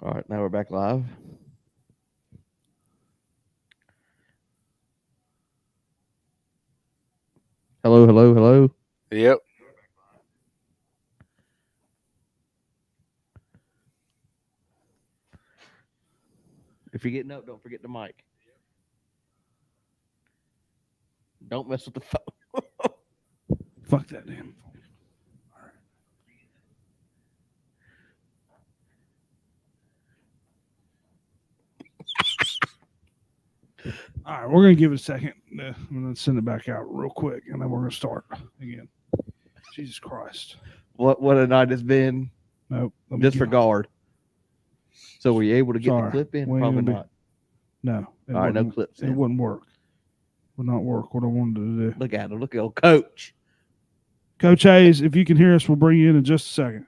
All right, now we're back live. Hello, hello, hello. Yep. If you're getting up, don't forget the mic. Don't mess with the phone. Fuck that damn. All right, we're gonna give it a second. I'm gonna send it back out real quick, and then we're gonna start again. Jesus Christ! What a night it's been. Nope. Disregard. So were you able to get the Sorry, clip in? we ain't Probably gonna be. not. No, it All right, no wouldn't. clips It in. wouldn't work. Would not work. What I wanted to do. Look at him. Look at old coach. Coach Hayes, if you can hear us, we'll bring you in just a second.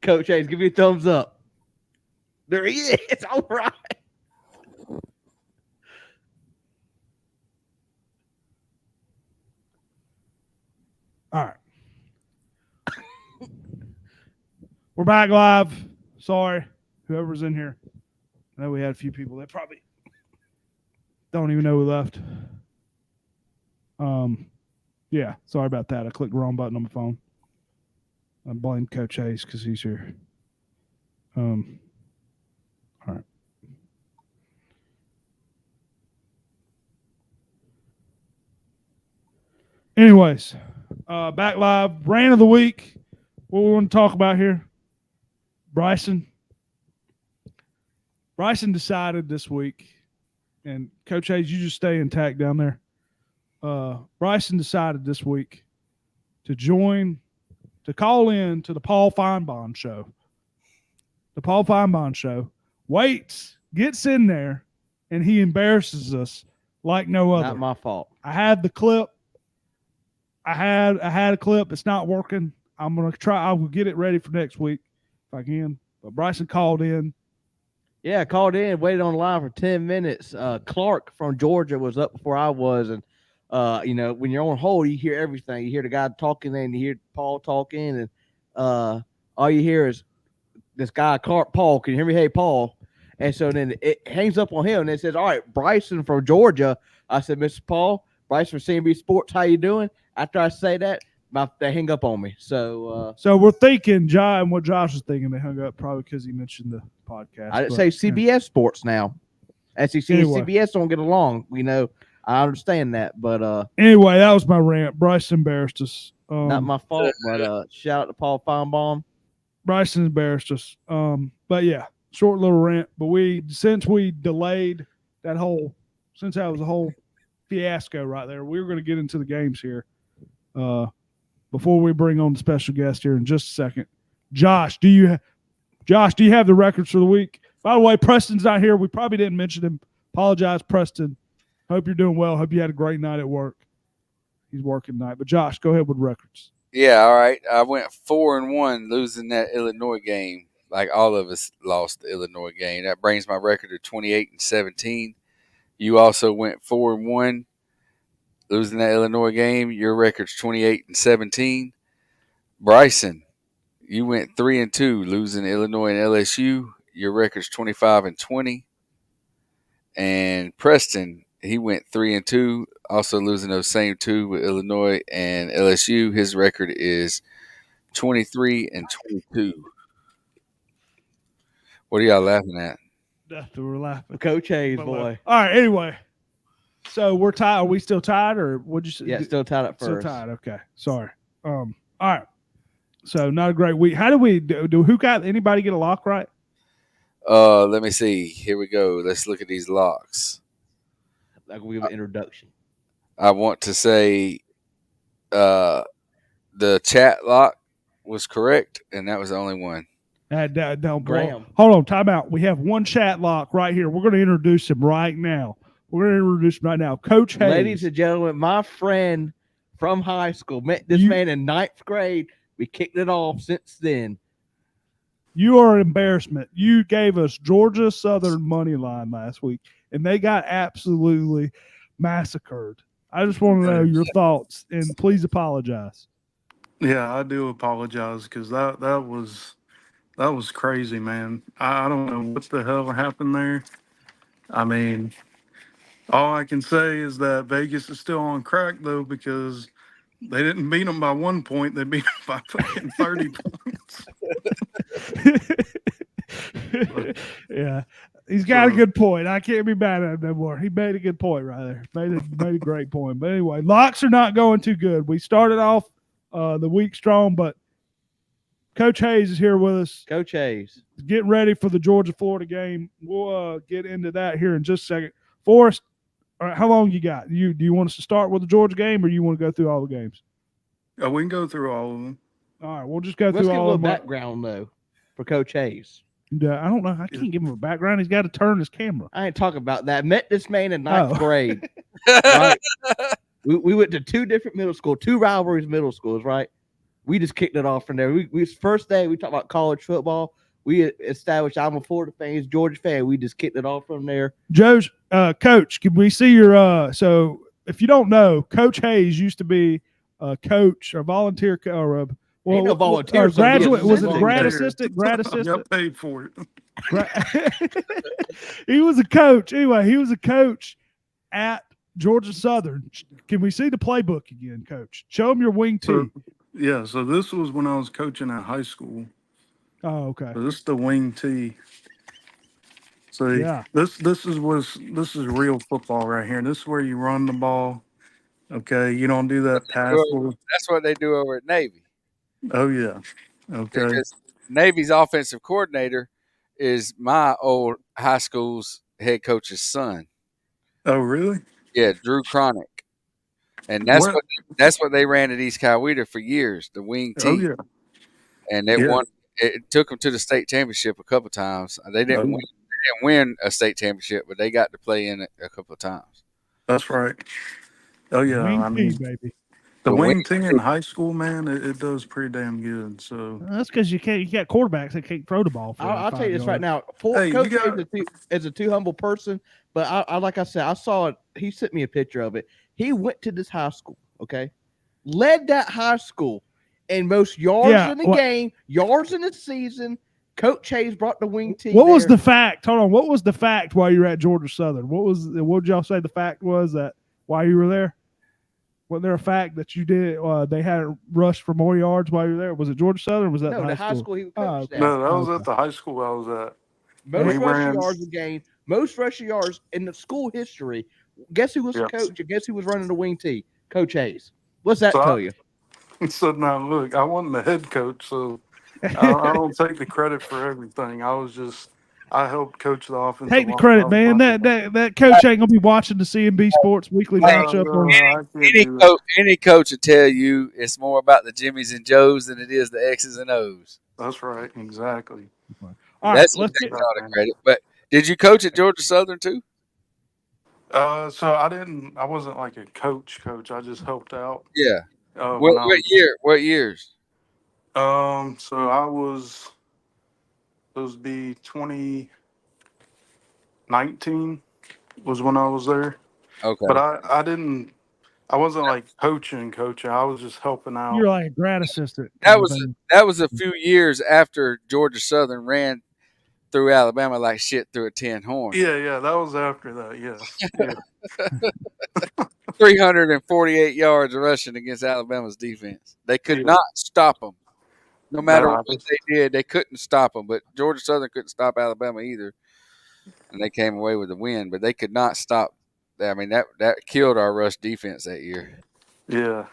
Coach Hayes, give me a thumbs up. There he is. All right. All right. We're back live. Sorry, whoever's in here. I know we had a few people that probably don't even know we left. Yeah, sorry about that. I clicked the wrong button on my phone. I blame Coach Hayes because he's here. All right. Anyways, back live. Rant of the week. What we want to talk about here? Bryson. Bryson decided this week, and Coach Hayes, you just stay intact down there. Bryson decided this week to call in to the Paul Feinbaum show. The Paul Feinbaum show. Waits, gets in there, and he embarrasses us like no other. Not my fault. I had the clip. I had a clip. It's not working. I'm gonna try. I will get it ready for next week if I can. But Bryson called in. Yeah, I called in, waited on the line for 10 minutes. Clark from Georgia was up before I was. And, when you're on hold, you hear everything. You hear the guy talking, and you hear Paul talking. And all you hear is this guy, Clark, Paul. Can you hear me? Hey, Paul. And so then it hangs up on him, and it says, all right, Bryson from Georgia. I said, Mr. Paul, Bryson from C&BSports, how you doing? After I say that, they hang up on me. So we're thinking, and what Josh was thinking, they hung up probably because he mentioned the podcast. I didn't say CBS Sports now. SEC Anyway. and CBS don't get along. I understand that, but anyway, that was my rant. Bryson embarrassed us. not my fault. But shout out to Paul Feinbaum. Bryson embarrassed us. But yeah, short little rant. But since we delayed since that was a whole fiasco right there, we were going to get into the games here. Before we bring on the special guest here in just a second. Josh, do you have the records for the week? By the way, Preston's not here. We probably didn't mention him. Apologize, Preston. Hope you're doing well. Hope you had a great night at work. He's working tonight. But Josh, go ahead with records. Yeah, all right. I went 4-1 losing that Illinois game. Like all of us lost the Illinois game. That brings my record to 28-17. You also went 4-1 losing that Illinois game. Your record's 28-17. Bryson, you went 3-2 losing Illinois and LSU. Your record's 25-20. And Preston, he went 3-2, also losing those same two with Illinois and LSU. His record is 23-22. What are y'all laughing at? We're laughing. Coach Hayes, boy. All right. Anyway, so we're tied. Are we still tied, or what'd you say? Yeah, still tied at first. Still tied. Okay. Sorry. All right. So not a great week. How do we do? Who got anybody get a lock right? Let me see. Here we go. Let's look at these locks. Like we give an introduction. I want to say the chat lock was correct, and that was the only one. Don't Graham. Hold on, time out. We have one chat lock right here. We're going to introduce him right now. Coach Hayes. Ladies and gentlemen, my friend from high school met this man in 9th grade. We kicked it off since then. You are an embarrassment. You gave us Georgia Southern money line last week, and they got absolutely massacred. I just want to know your thoughts, and please apologize. Yeah, I do apologize because that was That was crazy, man. I don't know what the hell happened there. I mean, all I can say is that Vegas is still on crack though because they didn't beat them by 1 point. They beat them by fucking 30 points. Yeah, he's got a So good point. I can't be mad at him no more. He made a good point right there. Made a great point. But anyway, locks are not going too good. We started off the week strong, but Coach Hayes is here with us, Coach Hayes. getting ready for the Georgia Florida game. We'll get into that here in just a second. Forrest, all right, how long you got? Do you want us to start with the Georgia game, or you want to go through all the games? we can go through all of them. All right, we'll just go Let's through give a all little of them. background though for Coach Hayes. I don't know. I can't give him a background. He's got to turn his camera. I ain't talking about that. Met this man in ninth Oh. grade. Right. We went to two different middle schools, two rivalries middle schools, right? We just kicked it off from there. We first day we talked about college football. We established I'm a Florida fan, he's a Georgia fan. We just kicked it off from there. Joe's Coach, can we see your so if you don't know, Coach Hayes used to be a coach or volunteer or Ain't no volunteer, or graduate. Was it assistant. grad Volunteer. assistant? Grad I assistant. got paid for it. He was a coach. Anyway, he was a coach at Georgia Southern. Can we see the playbook again, Coach? Show him your wing tee. So, yeah, so this was when I was coaching at high school. Oh, okay. So this is the wing tee. So Yeah. this is real football right here. This is where you run the ball. Okay, you don't do that pass. That's what they do over at Navy. Oh yeah. Okay. Because Navy's offensive coordinator is my old high school's head coach's son. Oh really? Yeah, Drew Cronick. And that's what they ran at East Coweta for years, the wing Oh tee. yeah. And they Yeah. won. It took them to the state championship a couple times. They didn't win. They didn't win a state championship, but they got to play in it a couple of times. That's right. Oh yeah. Wing I tee, mean, baby. the The wing wing tee in high school, man, it does pretty damn good. So That's because you got quarterbacks that can't throw the ball. I'll tell you this right now. Hey, Coach you got- Hayes is a too humble person, but I like I said, I saw it. He sent me a picture of it. He went to this high school, okay, led that high school in most yards in the game, yards in the season. Coach Hayes brought the wing tee. What was the fact? Hold on. What was the fact while you were at Georgia Southern? What did y'all say the fact was that while you were there? Was there a fact that you did? They had rushed for more yards while you were there. Was it Georgia Southern? Or was that the high school he coached at? No, that was at the high school I was at. Most rushing yards a game, most rushing yards in the school history. Guess who was the coach? And guess who was running the wing tee? Coach Hayes. What's that tell you? So now look, I wasn't the head coach, so I don't take the credit for everything. I helped coach the offense. Take the credit, man. That coach ain't gonna be watching the C&BSports weekly matchup. Any coach will tell you it's more about the Jimmies and Joes than it is the X's and O's. That's right, exactly. All That's right, let's get all the credit. But did you coach at Georgia Southern too? So I wasn't like a coach. I just helped out. Yeah. What years? So I was supposed to be 2019 was when I was there. Okay. But I wasn't like coaching. I was just helping out. You're like a grad assistant. That was a few years after Georgia Southern ran through Alabama like shit through a tin horn. Yeah, that was after that. Yeah. 348 yards rushing against Alabama's defense. They could not stop them. No matter what they did, they couldn't stop them. But Georgia Southern couldn't stop Alabama either, and they came away with the win. But they could not stop. I mean, that killed our rush defense that year. Yeah.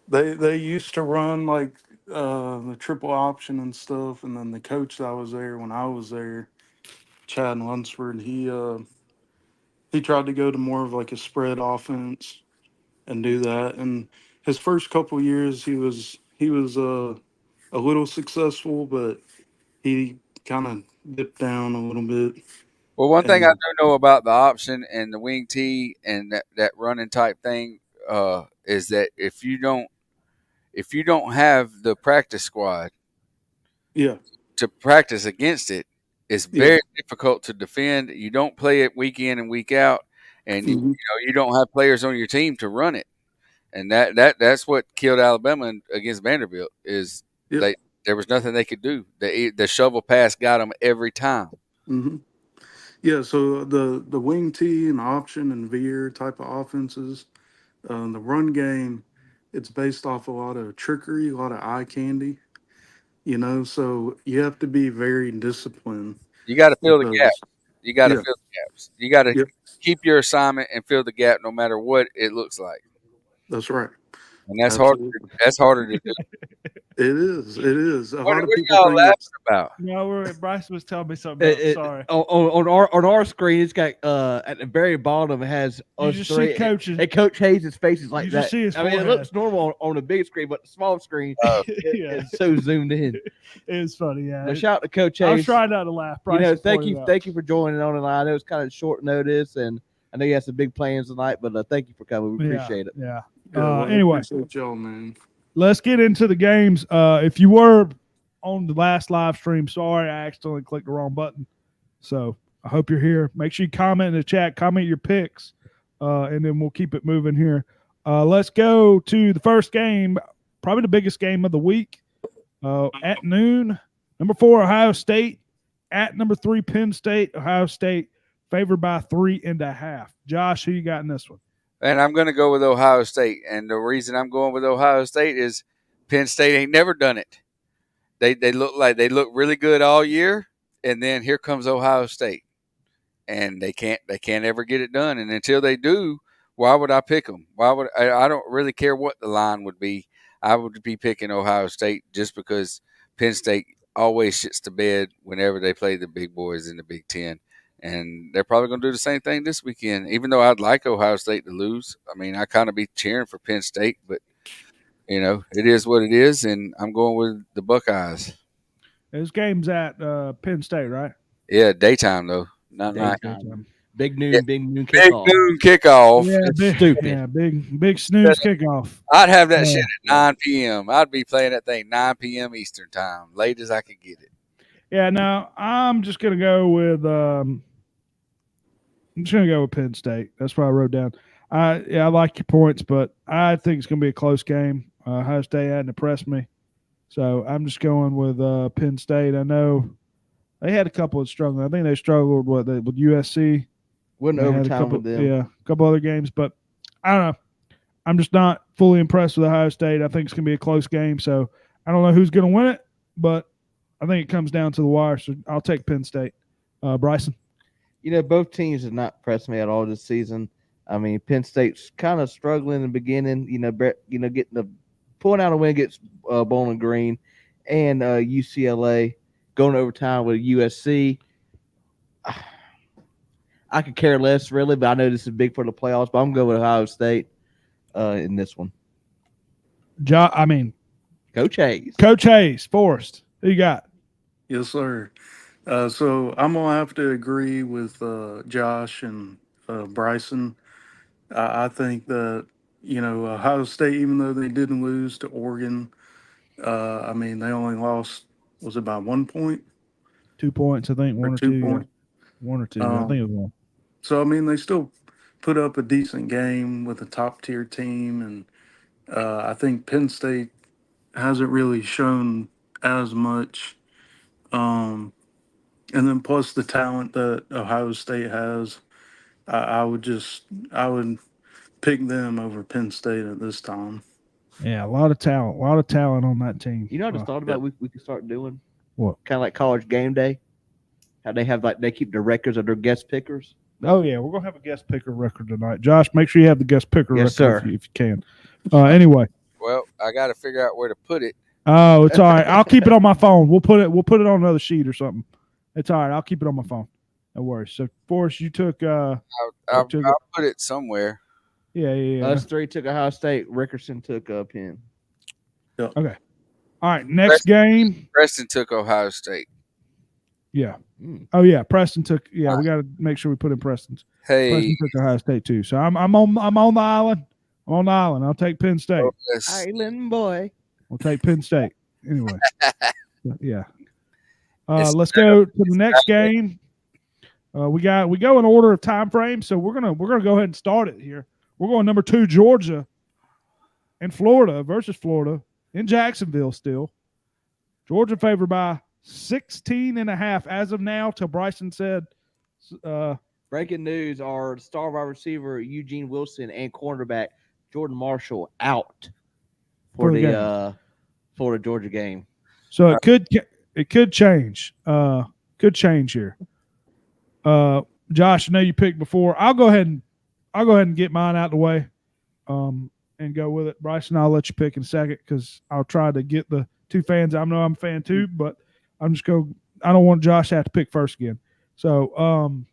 They used to run like the triple option and stuff, and then the coach that was there when I was there, Chad Lunsford, he tried to go to more of like a spread offense and do that. And his first couple years, he was a little successful, but he kind of dipped down a little bit. Well, one thing I do know about the option and the wing tee and that running type thing is that if you don't have the practice squad, to practice against it, it's very difficult to defend. You don't play it week in and week out, and you don't have players on your team to run it, and that's what killed Alabama against Vanderbilt. Is they there was nothing they could do. The shovel pass got them every time. Hmm. Yeah, so the wing T and option and veer type of offenses, the run game, it's based off a lot of trickery, a lot of eye candy. So you have to be very disciplined You got to fill the gap. because You got to yeah, fill the gaps. You got to yep, keep your assignment and fill the gap no matter what it looks like. that's right, And that's harder. absolutely. That's harder to do. It is. It is. A lot of What people y'all think laughing it's about? No, Bryce was telling me something else. Sorry. On our screen, it's got at the very bottom, it has You us just see three. coaches. And Coach Hayes' face is like You that. just see his I mean, it forehead. looks normal on the big screen, but the small screen, Yeah. it's so zoomed in. It's funny, yeah. But shout out to Coach I was Hayes. trying not to laugh. Bryce Thank pointed you, out. thank you for joining on tonight. I know it's kind of short notice, and I know you had some big plans tonight, but thank you for coming. We appreciate it. Yeah. well, I Anyway, appreciate y'all, man. let's get into the games. If you were on the last live stream, sorry, I accidentally clicked the wrong button. So I hope you're here. Make sure you comment in the chat, comment your picks, and then we'll keep it moving here. Let's go to the first game, probably the biggest game of the week. At noon, number 4, Ohio State, at number 3, Penn State. Ohio State favored by 3.5. Josh, who you got in this one? And I'm going to go with Ohio State. And the reason I'm going with Ohio State is Penn State ain't never done it. They look really good all year, and then here comes Ohio State, and they can't ever get it done. And until they do, why would I pick them? I don't really care what the line would be. I would be picking Ohio State just because Penn State always shits the bed whenever they play the big boys in the Big Ten. And they're probably going to do the same thing this weekend, even though I'd like Ohio State to lose. I mean, I kind of be cheering for Penn State, but, it is what it is, and I'm going with the Buckeyes. This game's at Penn State, right? Yeah, daytime, though. Not night. Daytime. Big noon, Yeah. big noon Big kickoff. noon kickoff. Yeah, It's big, stupid. Yeah, big snooze kickoff. I'd have that shit at 9 p.m. I'd be playing that thing 9 p.m. Eastern time, late as I could get it. Yeah, now I'm just gonna go with Penn State. That's what I wrote down. I like your points, but I think it's gonna be a close game. Ohio State hadn't impressed me, so I'm just going with Penn State. I know they had a couple of struggling. I think they struggled with USC. Wouldn't They had overtime with them. Yeah, a couple other games, but I don't know. I'm just not fully impressed with Ohio State. I think it's going to be a close game, so I don't know who's going to win it, but I think it comes down to the wire, so I'll take Penn State. Bryson? Both teams have not impressed me at all this season. I mean, Penn State's kind of struggling in the beginning, getting pulling out a win against Bowling Green, and UCLA going to overtime with USC. I could care less, really, but I know this is big for the playoffs. But I'm going with Ohio State in this one. Coach Hayes. Forrest. Who you got? Yes, sir. So I'm gonna have to agree with Josh and Bryson. I think that Ohio State, even though they didn't lose to Oregon, I mean they only lost, was it by 1 point 2 points, I think. or One or 2 two. Yeah. points? 1 or 2. I think it was 1. So I mean they still put up a decent game with a top tier team, and I think Penn State hasn't really shown as much. And then plus the talent that Ohio State has, I would pick them over Penn State at this time. Yeah, a lot of talent on that team. I just thought about we could start doing What? kind of like College Game Day. How they have they keep the records of their guest pickers. Oh yeah, we're gonna have a guest picker record tonight. Josh, make sure you have the guest picker Yes, record sir. if you can. Anyway. Well, I got to figure out where to put it. Oh, it's all right. I'll keep it on my phone. We'll put it on another sheet or something. It's all right. I'll keep it on my phone. No worries. So, Forrest, you took. I'll put it somewhere. Yeah. Us three took Ohio State. Rickerson took Penn. Okay. All right. Next game. Preston took Ohio State. Yeah. Mm. Oh yeah. Preston took. Yeah, we got to make sure we put in Preston's. Hey, Preston took Ohio State too. So I'm on the island. I'm on the island. I'll take Penn State. Island boy. We'll take Penn State. Anyway. Yeah. Let's go to the next game. We go in order of time frame, so we're gonna go ahead and start it here. We're going number 2, Georgia, and Florida versus Florida in Jacksonville still. Georgia favored by 16.5 as of now, till Bryson said. Breaking news are star wide receiver Eugene Wilson and cornerback Jordan Marshall out For for the the game. Florida Georgia game. So it could change. Could change here. Josh, I know you picked before. I'll go ahead and get mine out of the way, and go with it. Bryson, I'll let you pick in a second because I'll try to get the two fans. I know I'm a fan too, but I'm just go. I don't want Josh to have to pick first again. So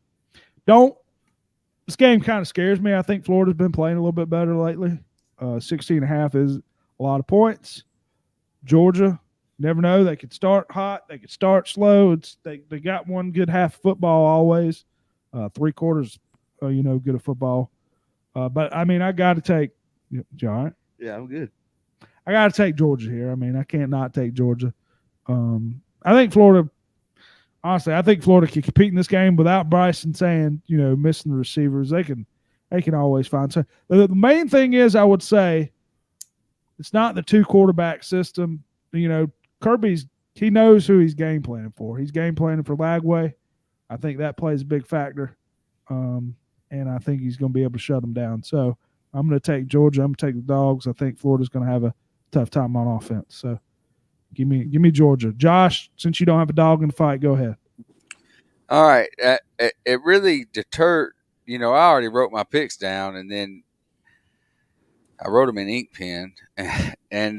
don't. This game kind of scares me. I think Florida's been playing a little bit better lately. 16.5 is a lot of points. Georgia, never know. They could start hot. They could start slow. They got one good half of football always. 3/4, good at football. But I mean, I got to take John. Yeah, I'm good. I got to take Georgia here. I mean, I can't not take Georgia. I think Florida. Honestly, I think Florida can compete in this game without Bryson saying, missing the receivers. They can always find. So the main thing is, I would say, it's not the two quarterback system. He knows who he's game planning for. He's game planning for Lagway. I think that plays a big factor. And I think he's going to be able to shut them down. So I'm going to take Georgia. I'm going to take the Dogs. I think Florida's going to have a tough time on offense. So give me Georgia. Josh, since you don't have a dog in the fight, go ahead. All right. It really deterred. I already wrote my picks down, and then I wrote them in ink pen. And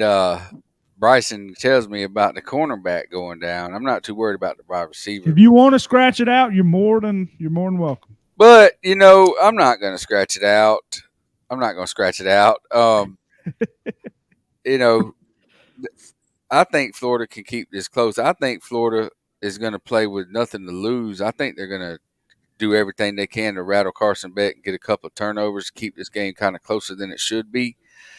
Bryson tells me about the cornerback going down. I'm not too worried about the wide receiver. If you want to scratch it out, you're more than welcome. But I'm not going to scratch it out. I'm not going to scratch it out. I think Florida can keep this close. I think Florida is going to play with nothing to lose. I think they're going to do everything they can to rattle Carson Beck and get a couple of turnovers, keep this game kind of closer than it should be.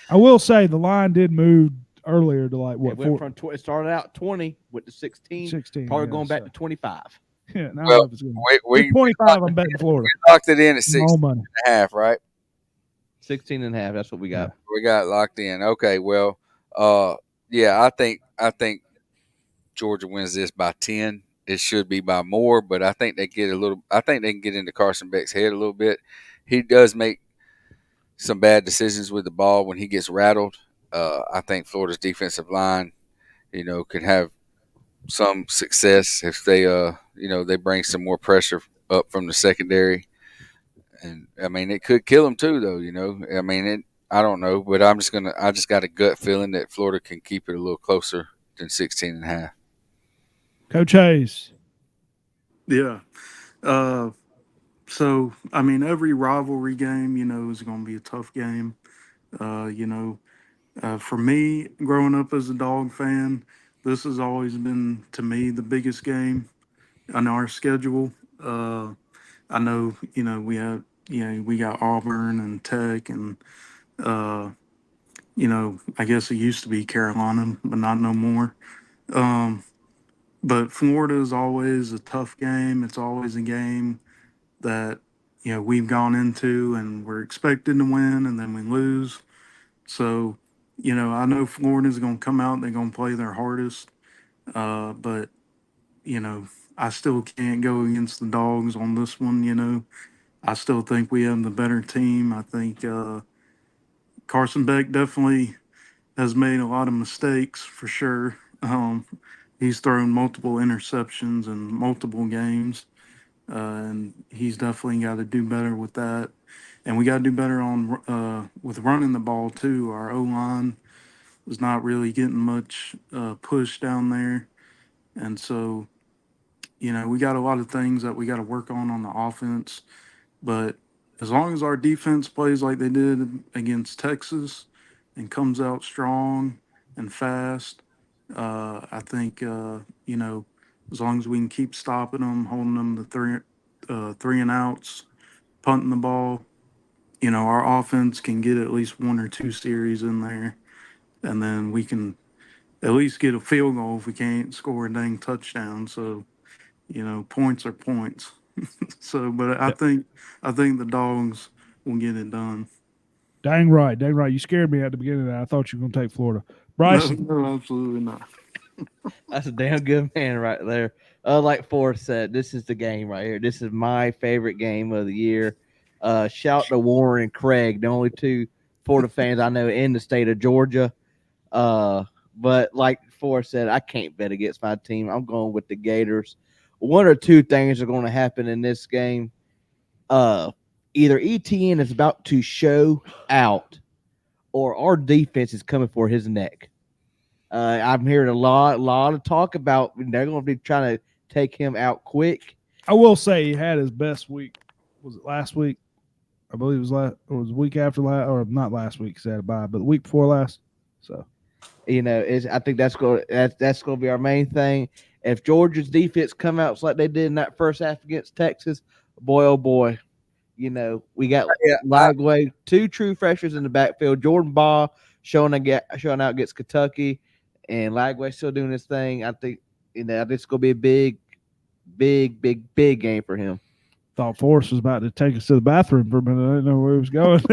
I will say the line did move earlier to like what? It went from it started out 20 with the 16, probably going back to 25. Yeah, now well, we 25. I'm betting Florida. We locked it in at 16.5, right? 16.5. That's what we got. Yeah. We got it locked in. Okay, well, yeah, I think Georgia wins this by 10. It should be by more, but I think they can get into Carson Beck's head a little bit. He does make some bad decisions with the ball when he gets rattled. I think Florida's defensive line, can have some success if they they bring some more pressure up from the secondary. And I mean, it could kill them too, though. I mean, I don't know, but I just got a gut feeling that Florida can keep it a little closer than 16.5. Coach Hayes. Yeah. So I mean, every rivalry game, is going to be a tough game. For me, growing up as a Dog fan, this has always been to me the biggest game on our schedule. I know, we got Auburn and Tech and, I guess it used to be Carolina, but not no more. Um, but Florida is always a tough game. It's always a game that, we've gone into and we're expected to win and then we lose. So, I know Florida's going to come out, they're going to play their hardest. But, you know, I still can't go against the Dogs on this one, I still think we have the better team. I think Carson Beck definitely has made a lot of mistakes for sure. He's thrown multiple interceptions in multiple games, and he's definitely got to do better with that. And we got to do better on with running the ball too. Our O line was not really getting much push down there, and so we got a lot of things that we got to work on the offense. But as long as our defense plays like they did against Texas and comes out strong and fast, I think as long as we can keep stopping them, holding them to three and outs, punting the ball, our offense can get at least one or two series in there, and then we can at least get a field goal if we can't score a dang touchdown. So points are points. So, but I think the Dogs will get it done. Dang right. You scared me at the beginning of that. I thought you were going to take Florida. No, Bryson. no, absolutely not. That's a damn good man right there. Like Forrest said, this is the game right here. This is my favorite game of the year. Shout to Warren and Craig, the only two Florida fans I know in the state of Georgia. Uh, but like Forrest said, I can't bet against my team. I'm going with the Gators. One or two things are going to happen in this game. Either ETN is about to show out, or our defense is coming for his neck. I'm hearing a lot of talk about they're going to be trying to take him out quick. I will say he had his best week. Was it last week? I believe it was last. Or it was the week after last, or not last week. Because he had a bye, but the week before last. So, I think that's going to be our main thing. If Georgia's defense come out like they did in that first half against Texas, boy oh boy, we got Lagway, two true freshers in the backfield. Jordan Baugh showing out against Kentucky, and Lagway still doing his thing. I think this is going to be a big game for him. Thought Forrest was about to take us to the bathroom for a minute. I didn't know where he was going.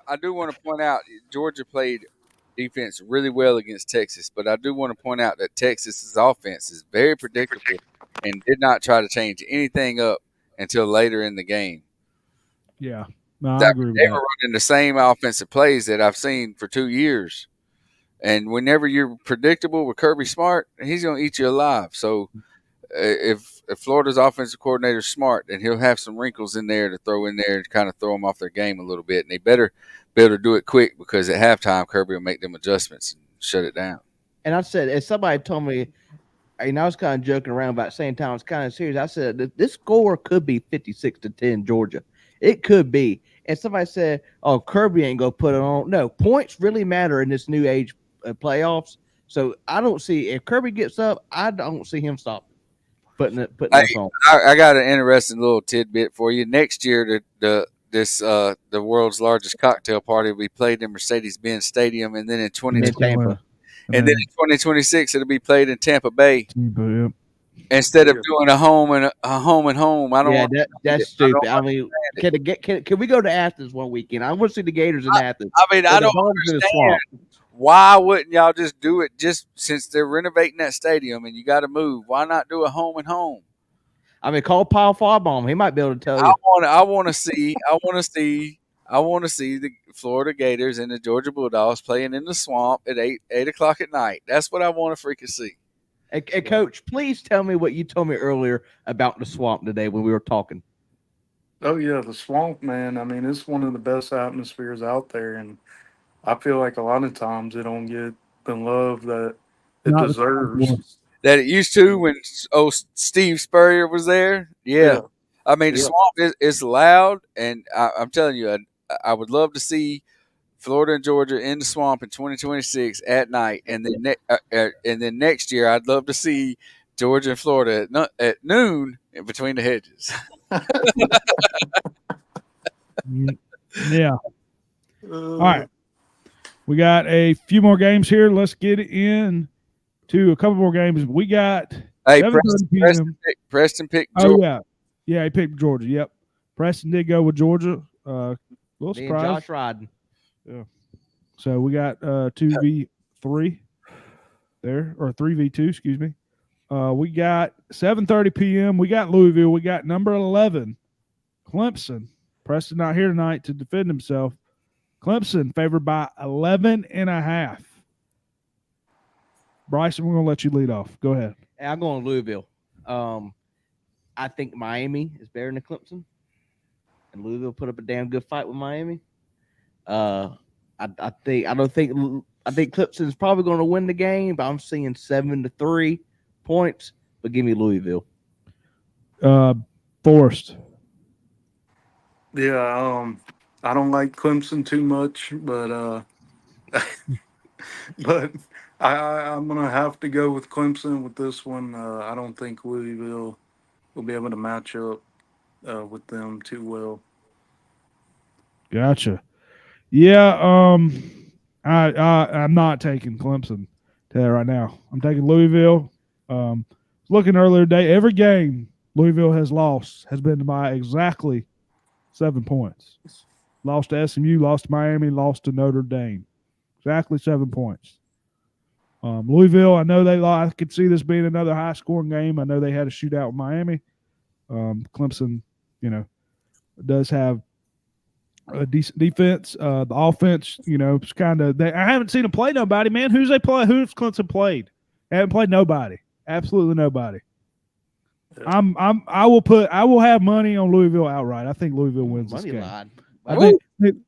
I do want to point out Georgia played defense really well against Texas, but I do want to point out that Texas's offense is very predictable and did not try to change anything up until later in the game. Yeah, no, I agree with they that. were running the same offensive plays that I've seen for 2 years. And whenever you're predictable with Kirby Smart, he's going to eat you alive. So if Florida's offensive coordinator is smart, then he'll have some wrinkles in there to throw in there to kind of throw them off their game a little bit. And they better be able to do it quick, because at halftime, Kirby will make them adjustments and shut it down. And I said, if somebody told me, I was kind of joking around about saying time was kind of serious. I said this score could be 56-10 Georgia. It could be. And somebody said, "Oh, Kirby ain't gonna put it on." No, points really matter in this new age playoffs. So I don't see, if Kirby gets up, I don't see him stop putting us on. I got an interesting little tidbit for you. Next year, the world's largest cocktail party will be played in Mercedes-Benz Stadium, and then in 2020, and then in 2026 it'll be played in Tampa Bay. Yeah. Instead of doing a home and home. I don't. Yeah, want that's stupid. I mean, can we go to Athens one weekend? I want to see the Gators in Athens. I mean, I don't understand. Why wouldn't y'all just do it? Just since they're renovating that stadium and you got to move, why not do a home and home? I mean, call Paul Farbaum. He might be able to tell you. I want to see the Florida Gators and the Georgia Bulldogs playing in the swamp at 8 o'clock at night. That's what I want to freaking see. Hey, Coach, please tell me what you told me earlier about the swamp today when we were talking. Oh yeah, the swamp, man. I mean, it's one of the best atmospheres out there, and I feel like a lot of times it don't get the love that it deserves. That it used to when Steve Spurrier was there. Yeah. I mean, the swamp is loud, and I'm telling you, I would love to see Florida and Georgia in the swamp in 2026 at night, and then next year I'd love to see Georgia and Florida at noon in between the hedges. Yeah. All right. We got a few more games here. Let's get in to a couple more games. We got Preston picked Georgia. Oh, yeah, he picked Georgia. Yep. Preston did go with Georgia. Little surprise. Josh Ryden. Yeah. So we got 2v3 there, or 3v2, excuse me. We got 7:30 p.m. We got Louisville. We got number 11, Clemson. Preston not here tonight to defend himself. Clemson favored by 11.5. Bryson, we're going to let you lead off. Go ahead. I'm going Louisville. I think Miami is better than Clemson, and Louisville put up a damn good fight with Miami. I think Clemson's probably going to win the game, but I'm seeing 7-3 points. But give me Louisville. Forrest. Yeah, I don't like Clemson too much, but but I'm gonna have to go with Clemson with this one. I don't think Louisville will be able to match up with them too well. Gotcha. Yeah, I'm not taking Clemson. Tell you right now, I'm taking Louisville. Looking earlier today, every game Louisville has lost has been by exactly 7 points. Lost to SMU, lost to Miami, lost to Notre Dame. Exactly 7 points. Louisville, I know I could see this being another high scoring game. I know they had a shootout with Miami. Clemson, you know, does have a decent defense. The offense, it's kind of. I haven't seen them play nobody, man. Who's they play? Who's Clemson played? They haven't played nobody. Absolutely nobody. I will have money on Louisville outright. I think Louisville wins this Money game. line. I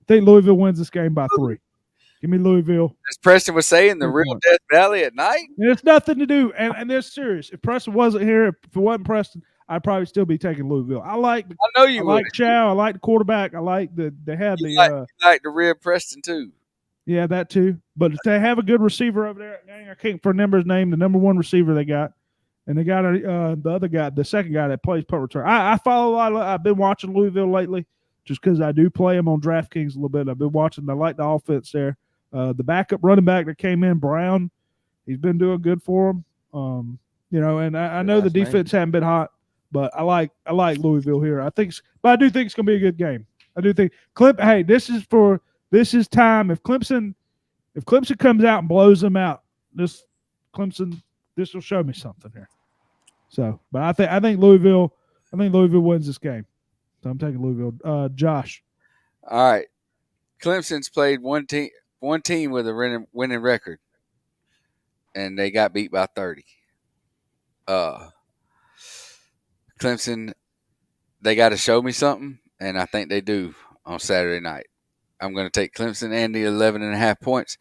think Louisville wins this game by 3. Give me Louisville. As Preston was saying, the real Death Valley at night. And it's nothing to do, and they're serious. If Preston wasn't here, if it wasn't Preston, I'd probably still be taking Louisville. I know you would. like Chow. I like the quarterback. I like they had you like the Red Preston too. Yeah, that too. But if they have a good receiver over there, I can't remember his name. The number 1 receiver they got, and they got the other guy, the second guy that plays punt return. I follow a lot. I've been watching Louisville lately, just because I do play them on DraftKings a little bit. I've been watching. I like the offense there. The backup running back that came in, Brown, he's been doing good for him. And I know the defense hasn't been hot, but I like Louisville here. But I do think it's going to be a good game. I do think Hey, this is time. If Clemson comes out and blows them out, this will show me something here. So, but I think Louisville wins this game. So I'm taking Louisville. Josh. All right. Clemson's played one team with a winning record, and they got beat by 30. Clemson, they got to show me something, and I think they do on Saturday night. I'm going to take Clemson and the 11.5 points.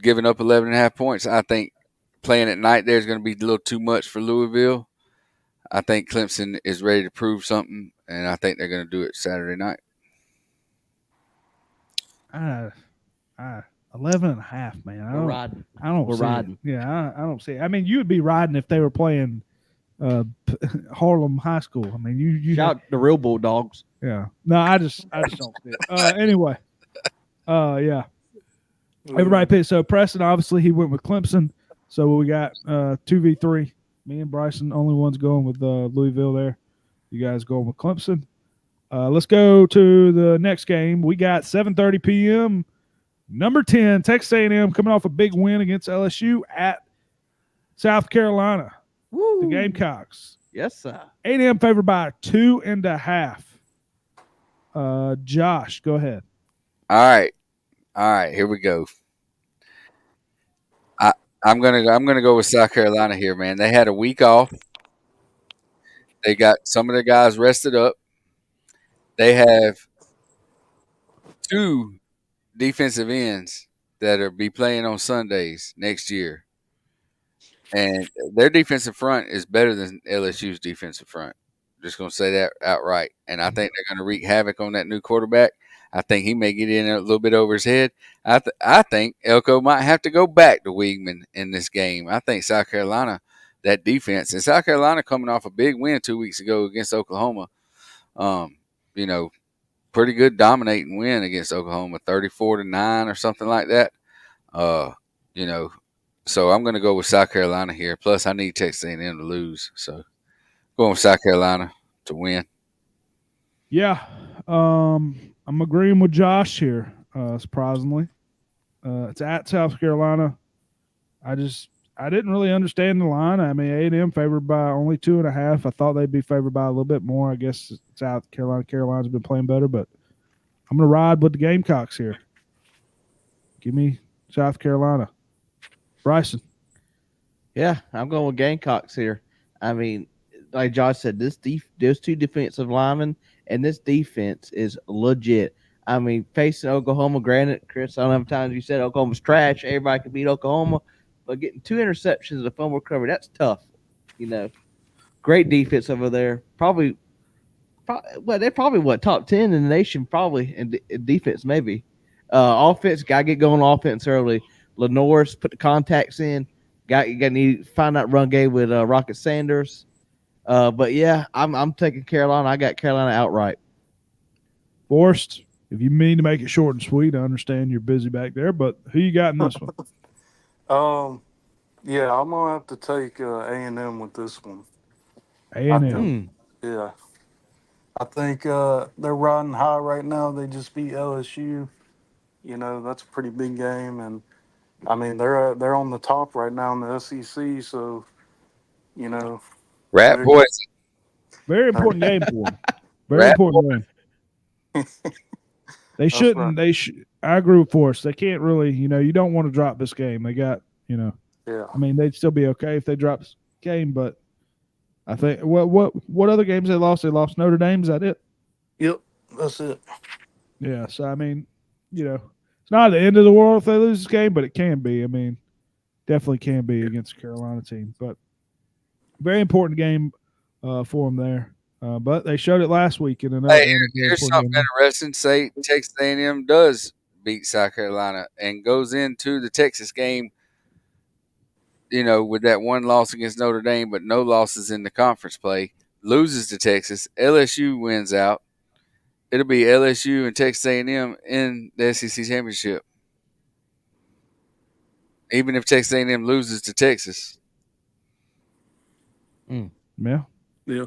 Giving up 11.5 points, I think playing at night there is going to be a little too much for Louisville. I think Clemson is ready to prove something, and I think they're going to do it Saturday night. 11.5, man. We're riding. I don't We're see riding. It. Yeah, I don't see it. I mean, you would be riding if they were playing Harlem High School. I mean, you shout the real Bulldogs. Yeah. No, I just don't see it. Anyway. Yeah. Everybody picked. So Preston, obviously, he went with Clemson. So we got 2v3. Me and Bryson, only ones going with Louisville there. You guys going with Clemson. Let's go to the next game. We got 7:30 p.m. Number 10, Texas A&M coming off a big win against LSU at South Carolina. Woo. The Gamecocks. Yes, sir. A&M favored by 2.5. Josh, go ahead. All right. Here we go. I'm gonna go with South Carolina here, man. They had a week off. They got some of their guys rested up. They have 2 defensive ends that are be playing on Sundays next year, and their defensive front is better than LSU's defensive front. Just gonna say that outright, and I think they're gonna wreak havoc on that new quarterback. I think he may get in a little bit over his head. I think Elko might have to go back to Weigman in this game. I think South Carolina, that defense, and South Carolina coming off a big win 2 weeks ago against Oklahoma. Pretty good dominating win against Oklahoma, 34-9 or something like that. So I'm going to go with South Carolina here. Plus, I need Texas A&M to lose, so going with South Carolina to win. Yeah, I'm agreeing with Josh here. Surprisingly, it's at South Carolina. I didn't really understand the line. I mean, A&M favored by only 2.5. I thought they'd be favored by a little bit more. I guess South Carolina, Carolina's been playing better, but I'm going to ride with the Gamecocks here. Give me South Carolina. Bryson. Yeah, I'm going with Gamecocks here. I mean, like Josh said, there's 2 defensive linemen, and this defense is legit. I mean, facing Oklahoma, granted, Chris, I don't know how many times you said Oklahoma's trash. Everybody can beat Oklahoma. But getting 2 interceptions and a fumble recovery, that's tough. Great defense over there. They're probably top 10 in the nation, probably in defense, maybe. Offense, got to get going offense early. Lenore's put the contacts in. Got to need to find that run game with Rocket Sanders. But yeah, I'm taking Carolina. I got Carolina outright. Forrest, if you mean to make it short and sweet, I understand you're busy back there, but who you got in this one? Yeah, I'm gonna have to take A&M with this one. A&M. Yeah, I think they're riding high right now. They just beat LSU. That's a pretty big game, and I mean, they're on the top right now in the SEC, so you know Rat they're poison. Very important game for them. Very Rat important game. They that's right. shouldn't. I agree with Forrest. They can't really. You don't want to drop this game. They got. Yeah. I mean, they'd still be okay if they dropped this game, but I think what other games they lost? They lost Notre Dame. Is that it? Yep. That's it. Yeah. So I mean, it's not the end of the world if they lose this game, but it can be. I mean, definitely can be against the Carolina team, but very important game for them there. But they showed it last week in another Hey, very here's important something game. interesting. Say Texas A&M does beat South Carolina and goes into the Texas game, with that one loss against Notre Dame, but no losses in the conference play. Loses to Texas. LSU wins out. It'll be LSU and Texas A&M in the SEC championship. Even if Texas A&M loses to Texas, Yeah. Yeah.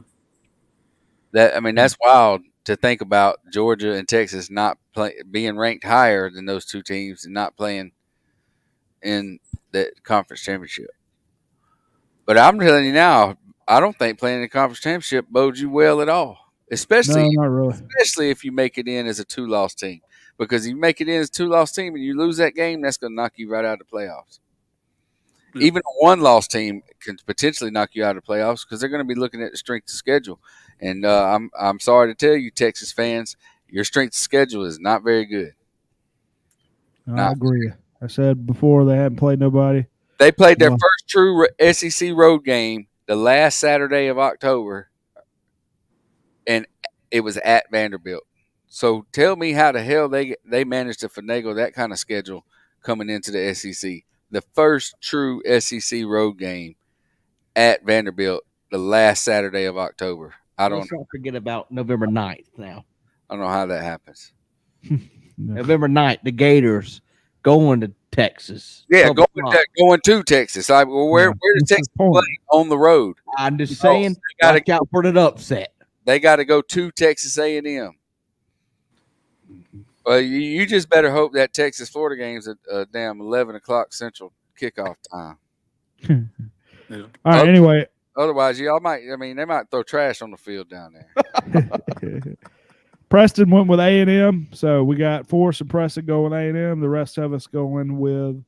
that's wild to think about. Georgia and Texas not being ranked higher than those two teams and not playing in the conference championship. But I'm telling you now, I don't think playing in the conference championship bodes you well at all. No, not really. Especially if you make it in as a 2-loss team. Because if you make it in as a 2-loss team and you lose that game, that's going to knock you right out of the playoffs. Yeah. Even a 1-loss team can potentially knock you out of the playoffs because they're going to be looking at the strength of schedule. And I'm sorry to tell you, Texas fans, your strength of schedule is not very good. I agree. I said before they hadn't played nobody. They played their first true SEC road game the last Saturday of October, and it was at Vanderbilt. So tell me how the hell they managed to finagle that kind of schedule coming into the SEC. The first true SEC road game at Vanderbilt the last Saturday of October. Let's not forget about November 9th now. I don't know how that happens. November 9th, the Gators going to Texas. Yeah, going to Texas. Where does Texas play on the road? I'm just saying, watch out for an upset. They got to go to Texas A&M. Well, you just better hope that Texas Florida game's a damn 11 o'clock Central kickoff time. Yeah. All right. Anyway, otherwise, y'all might. I mean, they might throw trash on the field down there. Preston went with A&M, so we got Forrest and Preston going A&M. The rest of us going with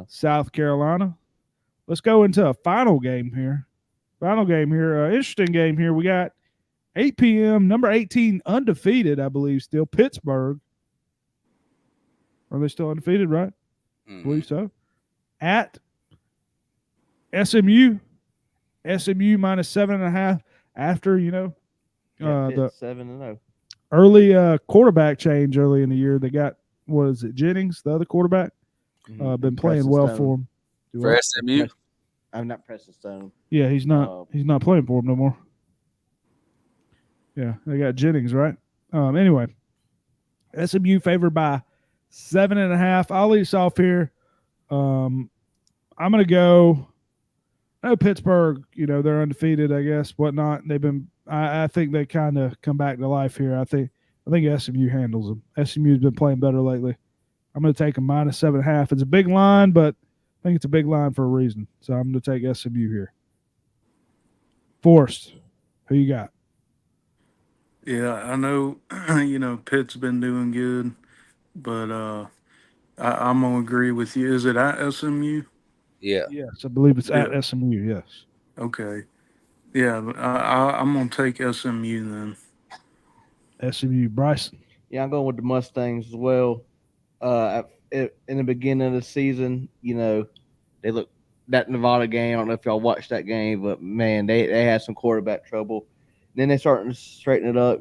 South Carolina. Let's go into a final game here. Interesting game here. We got 8 p.m. Number 18 undefeated, I believe, still Pittsburgh. Are they still undefeated? Right? I believe so. At SMU. SMU minus 7.5 after the 7-0. Early quarterback change early in the year. They got, what is it, Jennings, the other quarterback? Been playing well for them. For SMU? I'm not Preston Stone. Yeah, he's not playing for them no more. Yeah, they got Jennings, right? Anyway, SMU favored by 7.5. I'll lead us off here. I'm going to go. I know Pittsburgh, they're undefeated, I guess, whatnot. They've been. I think they kind of come back to life here. I think SMU handles them. SMU's been playing better lately. I'm going to take a minus 7.5. It's a big line, but I think it's a big line for a reason. So I'm going to take SMU here. Forrest, who you got? Yeah, I know. Pitt's been doing good, but I'm gonna agree with you. Is it at SMU? Yeah. Yes, I believe it's at SMU. Yes. Okay. Yeah, but I'm gonna take SMU then. SMU, Bryson. Yeah, I'm going with the Mustangs as well. In the beginning of the season, they look that Nevada game. I don't know if y'all watched that game, but man, they had some quarterback trouble. Then they starting to straighten it up.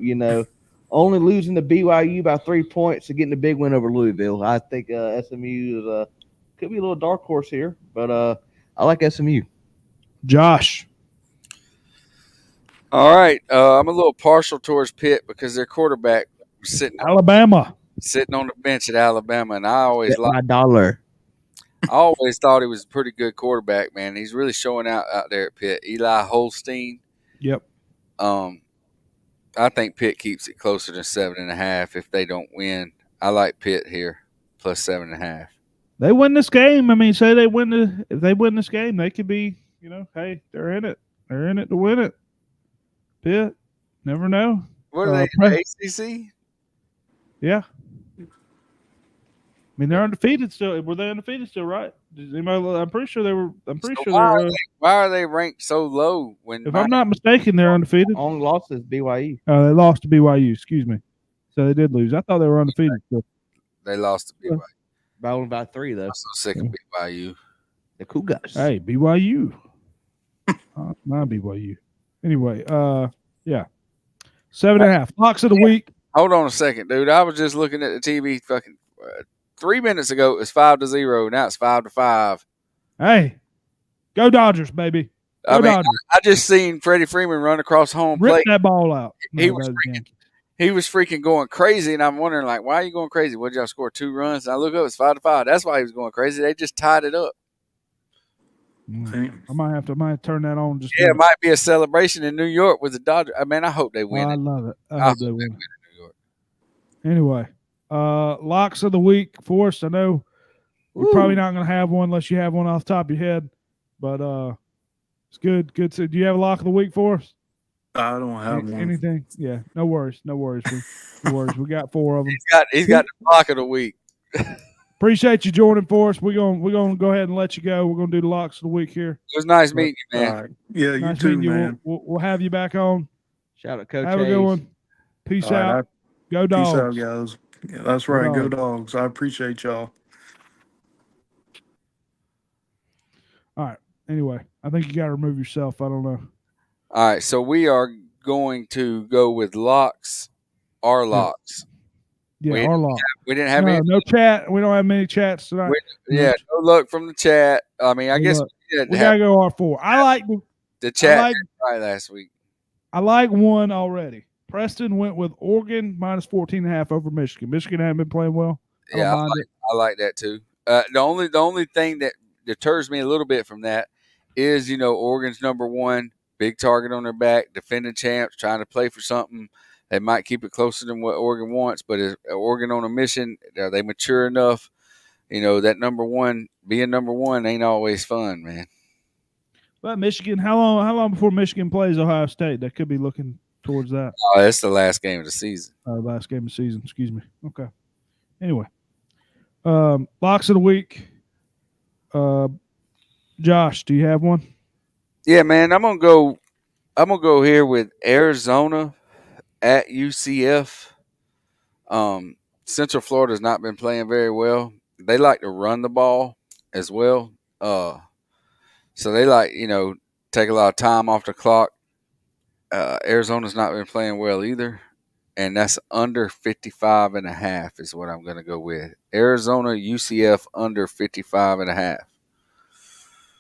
Only losing to BYU by 3 points to getting the big win over Louisville. I think SMU could be a little dark horse here, but I like SMU. Josh. All right, I'm a little partial towards Pitt because their quarterback was sitting on the bench at Alabama, and I always liked $1. I always thought he was a pretty good quarterback, man. He's really showing out there at Pitt. Eli Holstein. Yep. I think Pitt keeps it closer than 7.5 if they don't win. I like Pitt here plus 7.5. They win this game. I mean, say they win if they win this game, they could be, hey, they're in it. They're in it to win it. Pitt, never know. What are they? The ACC? Yeah. I mean, they're undefeated still. Were they undefeated still? Right? I'm pretty sure they were. I'm pretty sure they're. Why are they ranked so low? If I'm not mistaken, they're undefeated. Only loss is BYU. Oh, they lost to BYU. Excuse me. So they did lose. I thought they were undefeated still. They lost to BYU. By 3 though. I'm so sick of BYU. The cool guys. Hey, BYU. Not BYU. Anyway, yeah. 7.5. Locks of the week. Hold on a second, dude. I was just looking at the TV fucking 3 minutes ago. It was 5-0. Now it's 5-5. Hey, go Dodgers, baby. Go Dodgers. I just seen Freddie Freeman run across home plate. Rip that ball out. He was freaking going crazy, and I'm wondering, like, why are you going crazy? What did y'all score 2 runs? And I look up, it's 5-5. That's why he was going crazy. They just tied it up. I might have to turn that on. It might be a celebration in New York with the Dodgers. I mean, I hope they win. I love it. I hope they win. In New York. Anyway, locks of the week for us. I know we're probably not going to have one unless you have one off the top of your head, but it's good. Good. So, do you have a lock of the week for us? I don't have one. Anything? Yeah, no worries. No worries. No worries. We got 4 of them. He's got the lock of the week. Appreciate you joining for us. We're gonna go ahead and let you go. We're gonna do the locks of the week here. It was nice meeting you, man. Right. Yeah, nice you too, you. man. We'll have you back on. Shout out, Coach. Have a good one. Peace out. Go Dogs. Peace out, guys. Yeah, that's right. Go Dogs. I appreciate y'all. All right. Anyway, I think you got to remove yourself. I don't know. All right, so we are going to go with locks. Our locks. Yeah, our lock. We didn't have any. No chat. We don't have many chats tonight. No luck from the chat. I mean, I guess we gotta go R4. I like the chat right last week. I like one already. Preston went with Oregon minus 14.5 over Michigan. Michigan hadn't been playing well. I like that too. The only thing that deters me a little bit from that is, Oregon's number 1, big target on their back, defending champs, trying to play for something. They might keep it closer than what Oregon wants, but is Oregon on a mission? Are they mature enough? That being number 1 ain't always fun, man. But Michigan, how long before Michigan plays Ohio State? That could be looking towards that. Oh, that's the last game of the season. Last game of the season. Excuse me. Okay. Anyway, locks of the week. Josh, do you have one? Yeah, man. I'm gonna go here with Arizona at UCF. Central Florida's not been playing very well. They like to run the ball as well. So they like, take a lot of time off the clock. Arizona's not been playing well either. And that's under 55.5 is what I'm going to go with. Arizona, UCF under 55.5.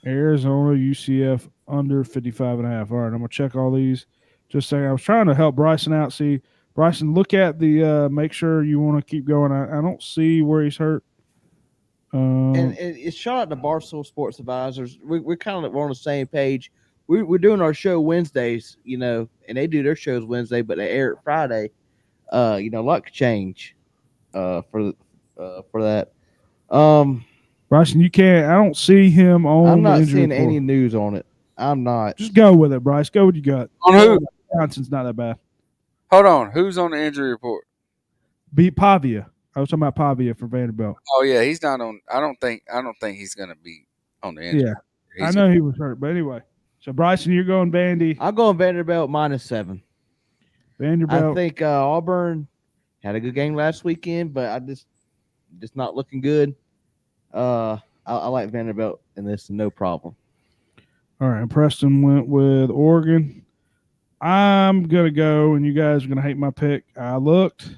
Arizona, UCF under 55.5. All right, I'm going to check all these. Just saying, I was trying to help Bryson out. See, Bryson, look at the make sure you want to keep going. I don't see where he's hurt. And it's shout out to Barstool Sports Advisors. We're kind of on the same page. We're doing our show Wednesdays, and they do their shows Wednesday, but they air it Friday. A lot could change for that. Bryson, you can't. I don't see him on. I'm not the seeing report. any news on it. I'm not. Just go with it, Bryce. Go with you got. On who? Johnson's not that bad. Hold on. Who's on the injury report? Beat Pavia. I was talking about Pavia for Vanderbilt. Oh yeah, he's not on. I don't think he's going to be on the injury. Yeah, I know he was hurt, but anyway. So Bryson, you're going Vandy. I'm going Vanderbilt -7. Vanderbilt. I think Auburn had a good game last weekend, but I just not looking good. I like Vanderbilt in this, no problem. All right, Preston went with Oregon. I'm gonna go, and you guys are gonna hate my pick. I looked.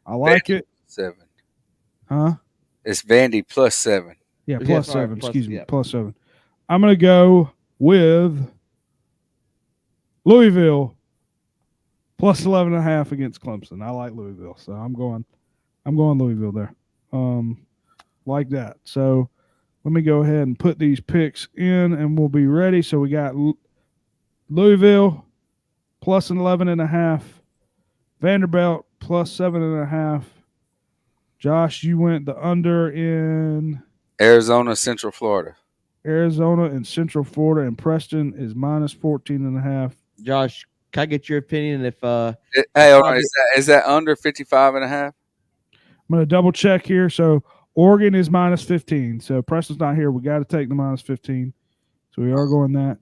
I like it. 7. Huh? It's Vandy +7. Yeah, Yeah, +7. sorry, Excuse me, yeah. +7. I'm gonna go with Louisville +11.5 against Clemson. I like Louisville, so I'm going Louisville there. Like that. So let me go ahead and put these picks in, and we'll be ready. So we got Louisville +11.5, Vanderbilt +7.5. Josh, you went the under in Arizona, Central Florida. Arizona and Central Florida, and Preston is minus 14.5. Josh, can I get your opinion if Hey, hold on. Is that under 55.5? I'm going to double check here. So Oregon is minus 15. So Preston's not here. We got to take the minus 15. So we are going that.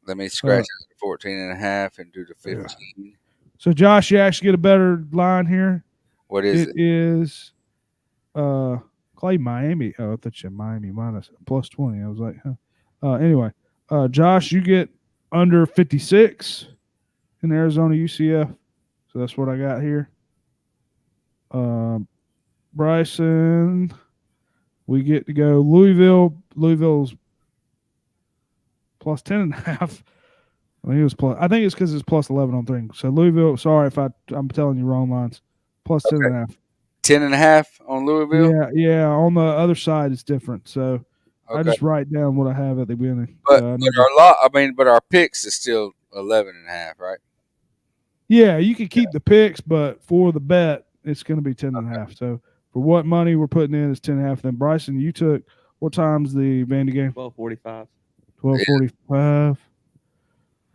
Let me scratch out the 14.5 and do the 15. Yeah. So Josh, you actually get a better line here. What is it? It is Clay Miami. Oh, I thought you said Miami minus plus 20. I was like, huh. Anyway, Josh, you get under 56 in Arizona UCF. So that's what I got here. Bryson, we get to go Louisville. Louisville's plus 10.5. I think it's because it's plus 11 on thing. So Louisville, sorry if I'm telling you wrong lines. Plus 10.5. 10.5 on Louisville? Yeah. On the other side, it's different. So Okay. I just write down what I have at the beginning. But our picks is still 11.5, right? Yeah, you can keep the picks, but for the bet, it's going to be 10.5. So for what money we're putting in is 10.5. Then Bryson, you took what time's the Vandy game? 12:45. 12:45.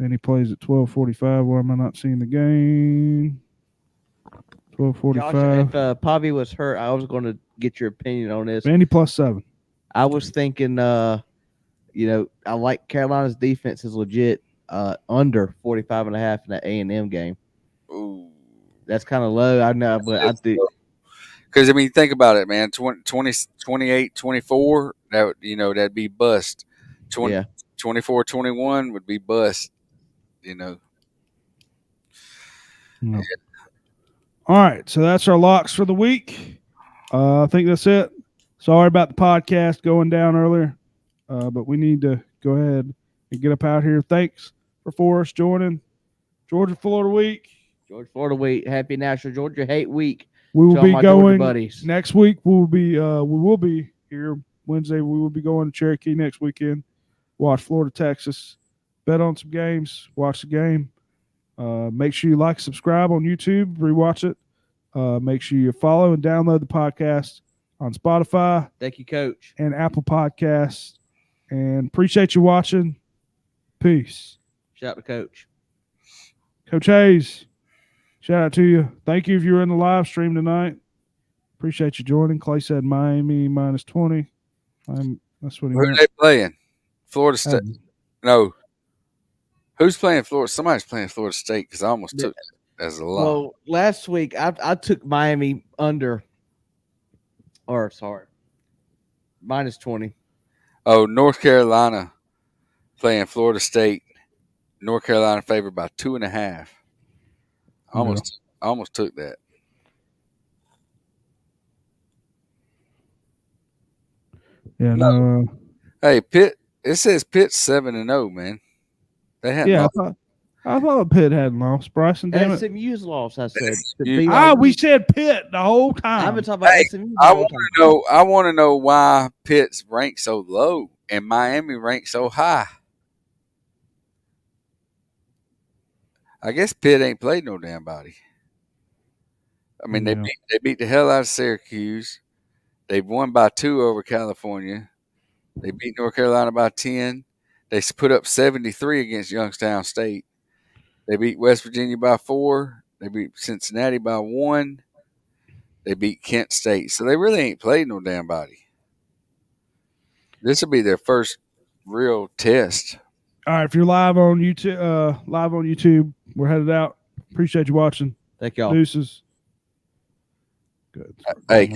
And he plays at 12:45. Why am I not seeing the game? 12:45. Josh, if Pavi was hurt, I was going to get your opinion on this. Vandy plus 7. I was thinking, I like Carolina's defense is legit. Under 45.5 in that A&M game. Ooh. That's kind of low. I know, but I think because think about it, man. 28, 24. That'd be bust. 24, 21 would be bust. No. All right, so that's our locks for the week. I think that's it. Sorry about the podcast going down earlier, but we need to go ahead and get up out here. Thanks for Forrest joining Georgia Florida Week. Georgia Florida Week. Happy National Georgia Hate Week. We will be going next week. We will be here Wednesday. We will be going to Cherokee next weekend. Watch Florida, Texas. Bet on some games. Watch the game. Make sure you like, subscribe on YouTube. Rewatch it. Make sure you follow and download the podcast on Spotify. Thank you, Coach. And Apple Podcasts. And appreciate you watching. Peace. Shout out to Coach. Coach Hayes, shout out to you. Thank you if you were in the live stream tonight. Appreciate you joining. Clay said Miami minus 20. That's what he meant. Who are they playing? Florida State. No. Who's playing Florida? Somebody's playing Florida State because I almost took that as a lot. Well, last week I took Miami under. Minus 20. Oh, North Carolina playing Florida State. North Carolina favored by 2.5. I almost took that. Yeah, no. Hey, Pitt. It says Pitt's 7-0, man. They had I thought Pitt hadn't lost. Bryson, damn it. SMU's lost. I said. We said Pitt the whole time. I've been talking about SMU. I want to know why Pitt's ranked so low and Miami ranked so high. I guess Pitt ain't played no damn body. I mean, they beat the hell out of Syracuse. They've won by 2 over California. They beat North Carolina by 10. They put up 73 against Youngstown State. They beat West Virginia by 4. They beat Cincinnati by 1. They beat Kent State. So they really ain't played no damn body. This will be their first real test. All right, if you're live on YouTube, we're headed out. Appreciate you watching. Thank y'all. Deuces. Good. Hey,